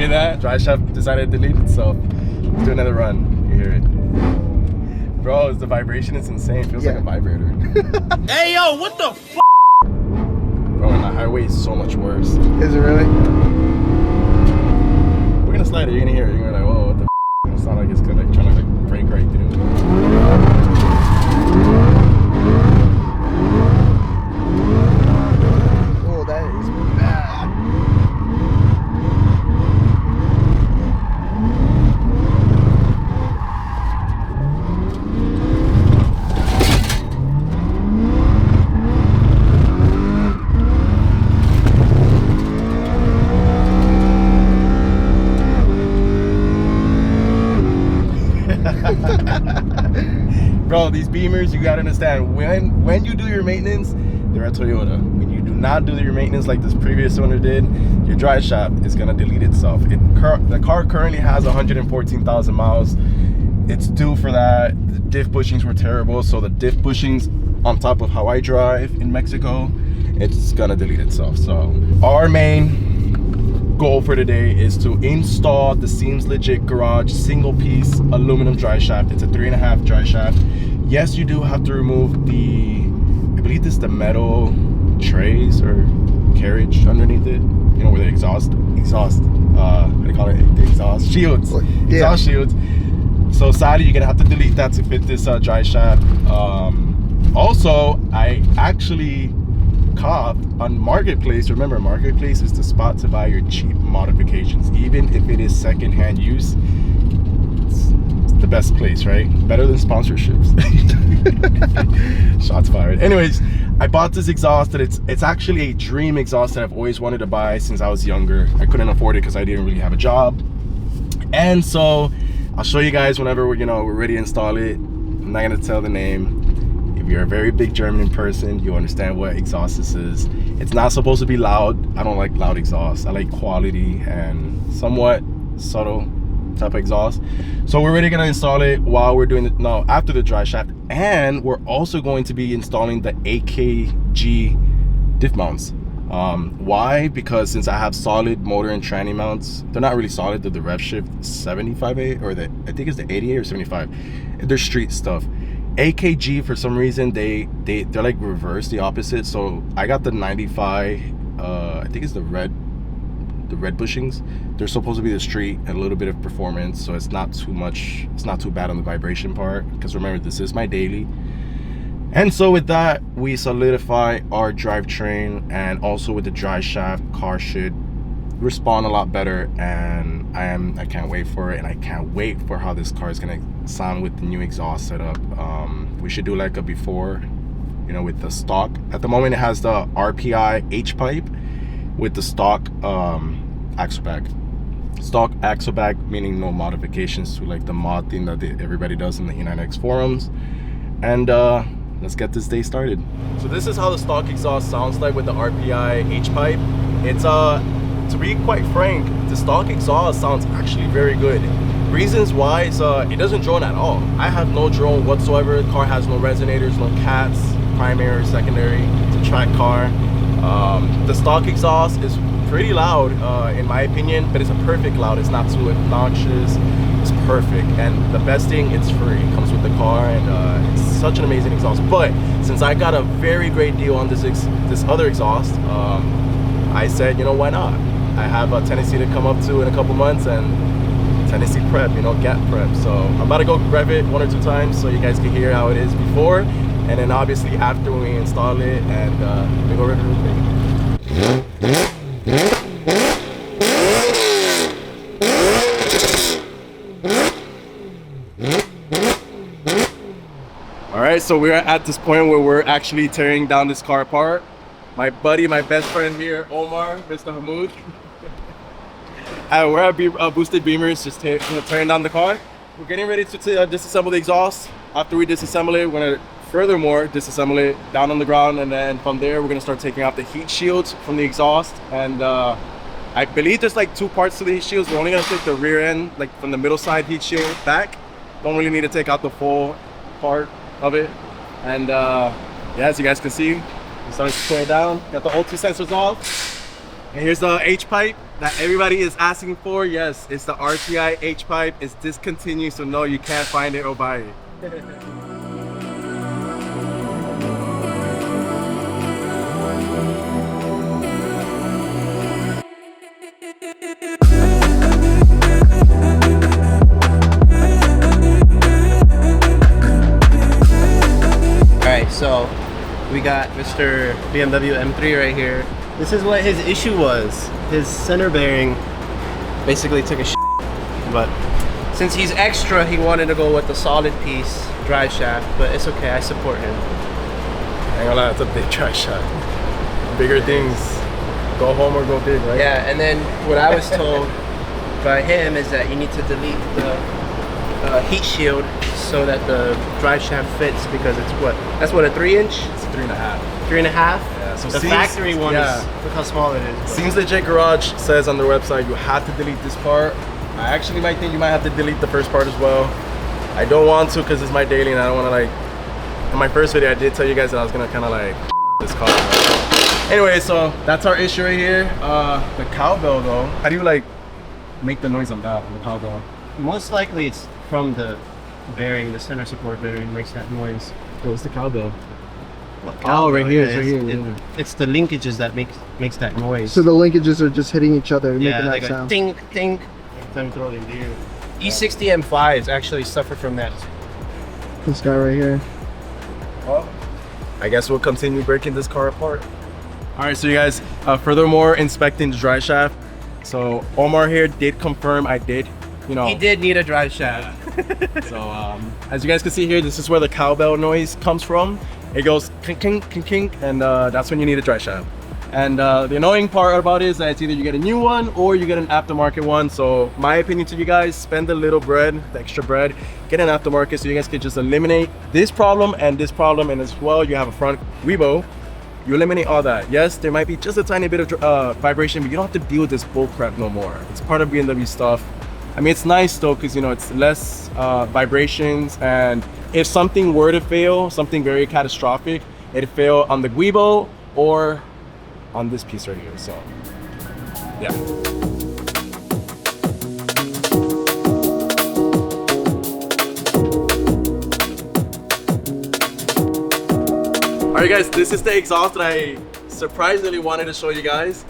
hear that? Dry shaft decided to delete itself. Let's do another run. You hear it. Bro, the vibration is insane. It feels like a vibrator. Hey, yo, what the f? Bro, on the highway is so much worse. Is it really? We're gonna slide it. You're gonna hear it. You're gonna be like, whoa, what the f? It's not like it's gonna like, trying to like break right through. Oh, that is bad. Bro, these Beamers, you gotta understand, when you do your maintenance, they're a Toyota. When you do not do your maintenance like this previous owner did, your dry shaft is gonna delete itself. The car currently has 114,000 miles. It's due for that. The diff bushings were terrible, so the diff bushings on top of how I drive in Mexico, it's gonna delete itself. So our main goal for today is to install the Seems Legit Garage single piece aluminum dry shaft. It's a 3.5 dry shaft. Yes, you do have to remove the, I believe this is the metal trays or carriage underneath it, you know, where the exhaust what do you call it, the exhaust shields, exhaust shields. So sadly you're gonna have to delete that to fit this dry shaft. Also, I actually copped on Marketplace. Remember, Marketplace is the spot to buy your cheap modifications, even if it is secondhand use. It's the best place, right? Better than sponsorships. Shots fired. Anyways, I bought this exhaust that it's actually a dream exhaust that I've always wanted to buy since I was younger. I couldn't afford it because I didn't really have a job, and so I'll show you guys whenever we're ready to install it. I'm not gonna tell the name. If you're a very big German person, you understand what exhaust this is. It's not supposed to be loud. I don't like loud exhaust. I like quality and somewhat subtle type of exhaust. So we're really gonna install it while we're doing it now after the dry shaft, and we're also going to be installing the AKG diff mounts. Why? Because since I have solid motor and tranny mounts, they're not really solid. They're the rev shift 75A, or I think it's the 88 or 75. They're street stuff. AKG, for some reason, they're like reverse, the opposite. So I got the 95, I think it's the red bushings. They're supposed to be the street and a little bit of performance, so it's not too much, it's not too bad on the vibration part, because remember, this is my daily. And so with that, we solidify our drivetrain, and also with the dry shaft, car should respond a lot better, and I can't wait for it, and I can't wait for how this car is gonna sound with the new exhaust setup. We should do like a before, with the stock. At the moment, it has the RPI H pipe with the stock axle bag. Stock axle bag, meaning no modifications to like the mod thing that everybody does in the E92 forums. And let's get this day started. So this is how the stock exhaust sounds like with the RPI H pipe. It's to be quite frank, the stock exhaust sounds actually very good. Reasons why is it doesn't drone at all. I have no drone whatsoever. The car has no resonators, no cats, primary or secondary. It's a track car. The stock exhaust is pretty loud in my opinion, but it's a perfect loud. It's not too obnoxious. It's perfect, and the best thing, it's free. It comes with the car, and it's such an amazing exhaust. But since I got a very great deal on this other exhaust, I said, why not? I have a Tennessee to come up to in a couple months, and Tennessee prep, gap prep. So I'm about to go rev it 1 or 2 times so you guys can hear how it is before, and then obviously after we install it, and we go rev it real quick. All right, so we're at this point where we're actually tearing down this car apart. My buddy, my best friend here, Omar, Mr. Hamoud. We're at BoostedBimmers, just tearing down the car. We're getting ready to disassemble the exhaust. After we disassemble it, we're gonna furthermore disassemble it down on the ground, and then from there, we're gonna start taking off the heat shields from the exhaust. And I believe there's like 2 parts to the heat shields. We're only gonna take the rear end, like from the middle side heat shield back. Don't really need to take out the full part of it. And yeah, as you guys can see, we started to tear it down. Got the O2 sensors off. And here's the H-pipe that everybody is asking for. Yes, it's the RTI H-pipe. It's discontinued, so no, you can't find it or buy it. Alright, so we got Mr. BMW M3 right here. This is what his issue was. His center bearing basically took a shit, but since he's extra, he wanted to go with the solid piece drive shaft, but it's okay, I support him. I ain't gonna lie, that's a big drive shaft. Bigger things, go home or go big, right? Yeah, and then what I was told by him is that you need to delete the heat shield so that the drive shaft fits, because it's what? That's what, a 3-inch? It's 3.5. 3.5? Yeah, so the factory one is, look how small it is. But. Seems Legit Garage says on their website you have to delete this part. I actually might think you might have to delete the first part as well. I don't want to because it's my daily and I don't want to like, in my first video I did tell you guys that I was going to kind of like this car. Anyway, so that's our issue right here. The cowbell though, how do you like make the noise on that, on the cowbell? Most likely it's from the bearing, the center support bearing makes that noise. What's the cowbell? Oh, right here, it's it's, right here. It's the linkages that makes that noise. So the linkages are just hitting each other and yeah, making that like sound. a tink, tink. Every time you throw it in the air. E60 M5s actually suffer from that. This guy right here. Well, I guess we'll continue breaking this car apart. All right, so you guys, furthermore, inspecting the drive shaft. So Omar here did confirm I did, you know. He did need a drive shaft. So as you guys can see here, this is where the cowbell noise comes from. It goes kink, kink, kink, kink, and that's when you need a drive shaft. And the annoying part about it is that it's either you get a new one or you get an aftermarket one. So my opinion to you guys, spend a little bread, the extra bread, get an aftermarket so you guys can just eliminate this problem, and as well you have a front Weibo. You eliminate all that. Yes, there might be just a tiny bit of vibration, but you don't have to deal with this bull crap no more. It's part of BMW stuff. I mean, it's nice though, because you know, it's less vibrations, and if something were to fail, something very catastrophic, it'd fail on the Weibo or on this piece right here. So yeah. Alright guys, this is the exhaust that I surprisingly wanted to show you guys.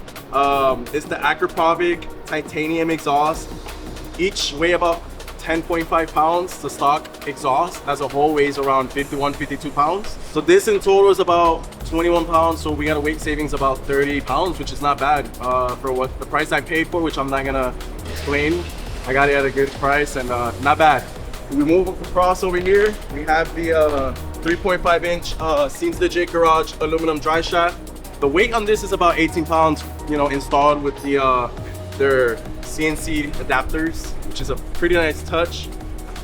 It's the Akrapovic titanium exhaust. Each weigh about 10.5 pounds. The stock exhaust as a whole weighs around 51, 52 pounds. So this in total is about 21 pounds. So we got a weight savings about 30 pounds, which is not bad for what the price I paid for, which I'm not gonna explain. I got it at a good price and not bad. We move across over here. We have the 3.5 inch Seems Legit Garage aluminum dry shaft. The weight on this is about 18 pounds, you know, installed with the their CNC adapters, which is a pretty nice touch.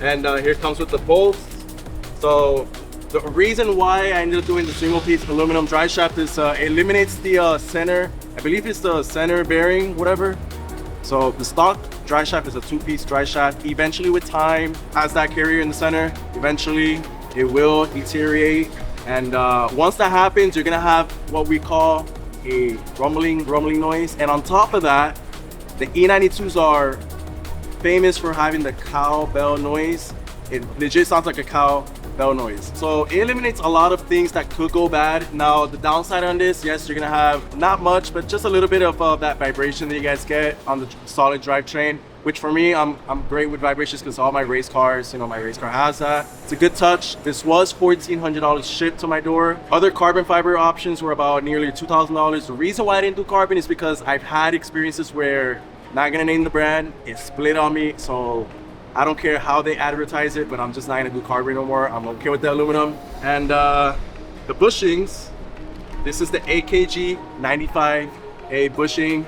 And here it comes with the bolts. So the reason why I ended up doing the single piece aluminum dry shaft is it eliminates the center, I believe it's the center bearing, whatever. So the stock dry shaft is a 2-piece dry shaft. Eventually with time, as that carrier in the center, eventually it will deteriorate. And once that happens, you're gonna have what we call a rumbling noise. And on top of that, the E92s are famous for having the cowbell noise. It legit sounds like a cowbell noise. So it eliminates a lot of things that could go bad. Now the downside on this, yes, you're gonna have not much, but just a little bit of that vibration that you guys get on the solid drivetrain. Which for me, I'm great with vibrations because all my race cars, you know, my race car has that. It's a good touch. This was $1,400 shipped to my door. Other carbon fiber options were about nearly $2,000. The reason why I didn't do carbon is because I've had experiences where, not gonna name the brand, it split on me. So I don't care how they advertise it, but I'm just not gonna do carbon no more. I'm okay with the aluminum. And the bushings, this is the AKG 95A bushing.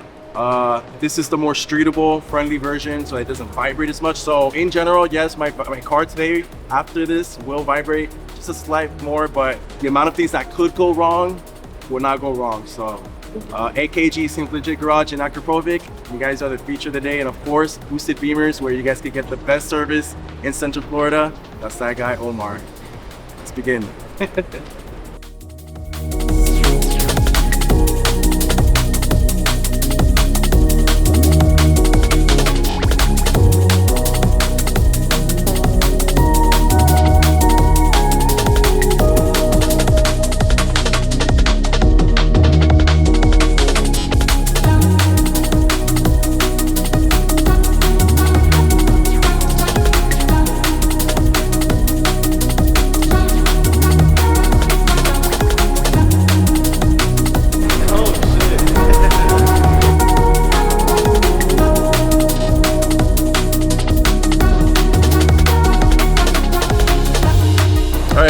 This is the more streetable friendly version, so it doesn't vibrate as much. So in general, yes, my car today after this will vibrate just a slight more, but the amount of things that could go wrong will not go wrong. So AKG, Seems Legit Garage, and Akrapovic, you guys are the feature of the day. And of course, BoostedBimmers, where you guys can get the best service in Central Florida. That's that guy, Omar. Let's begin.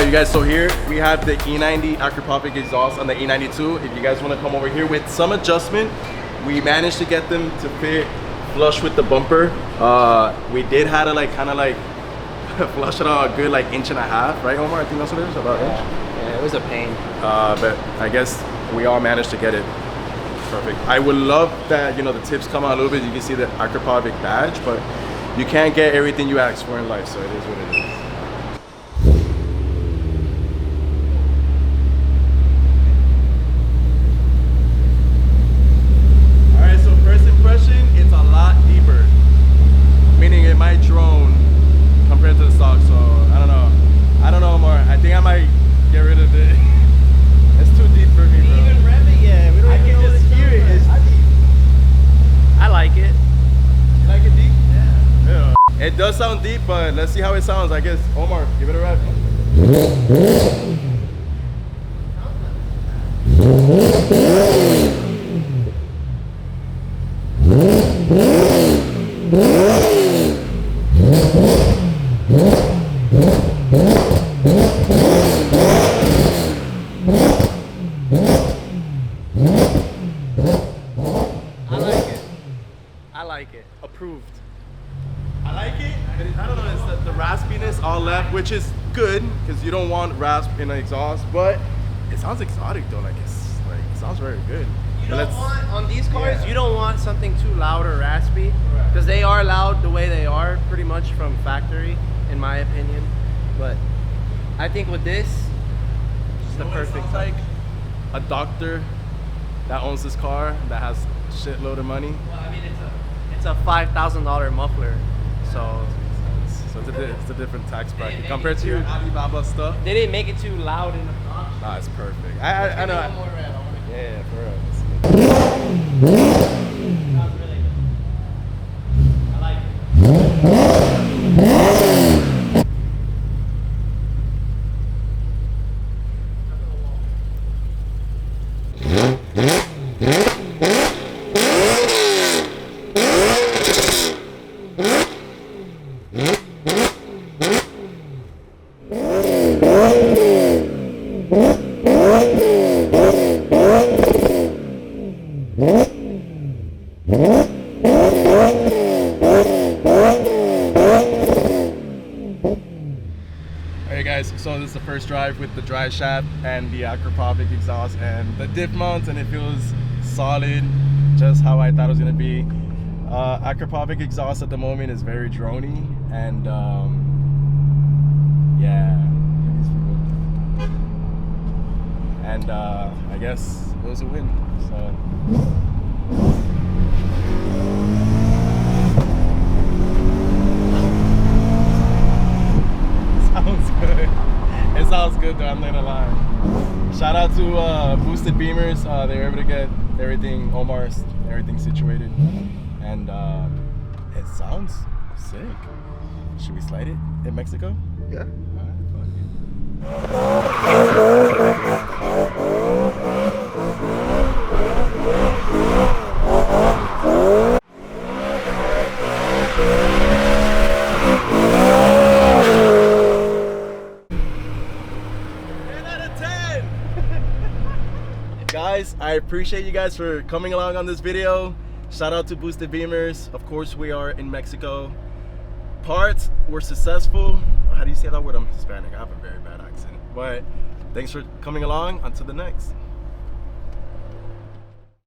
you guys, so here we have the E90 Acropovic exhaust on the E92. If you guys want to come over here with some adjustment, we managed to get them to fit flush with the bumper. We did have to like kind of like flush it out a good like 1.5 inches, right Omar? I think that's what it is, about an inch. Yeah, it was a pain. But I guess we all managed to get it perfect. I would love that, you know, the tips come out a little bit. You can see the Acropovic badge, but you can't get everything you ask for in life, so it is what it is. Alright, so first impression, it's a lot deeper. Meaning it might drone compared to the stock, so I don't know. I don't know, Omar. I think I might get rid of it. It's too deep for me, bro. Even rev it yet. We don't even know just hear it. It's deep. I like it. You like it deep? Yeah. It does sound deep, but let's see how it sounds. I guess, Omar, give it a rev. I like it. Approved. I like it. I don't know, it's the raspiness all left, which is good because you don't want rasp in an exhaust, but it sounds exotic though. Like it sounds very good. You don't want, on these cars, you don't want something too loud or raspy, because they are loud the way they are pretty much from factory, in my opinion. But I think with this, it's the perfect. Like a doctor that owns this car that has a shitload of money. Well, I mean, it's a $5,000 muffler, so it's a different tax bracket compared to your Alibaba stuff. they didn't make it too loud and obnoxious. Nah, it's perfect. I know. One more rev, I wanna- Yeah, for real. Not really. I like it. Alright guys, so this is the first drive with the dry shaft and the Acropovic exhaust and the diff mounts, and it feels solid, just how I thought it was gonna be. Acropovic exhaust at the moment is very droney, and yeah, and I guess it was a win. So. Sounds good. It sounds good though, I'm not gonna lie. Shout out to BoostedBimmers. They were able to get everything, Omar's, everything situated. And it sounds sick. Should we slide it in Mexico? Yeah. Guys, I appreciate you guys for coming along on this video. Shout out to BoostedBimmers. Of course, we are in Mexico. Parts were successful. How do you say that word? I'm Hispanic. I have a very bad accent. But thanks for coming along. Until the next.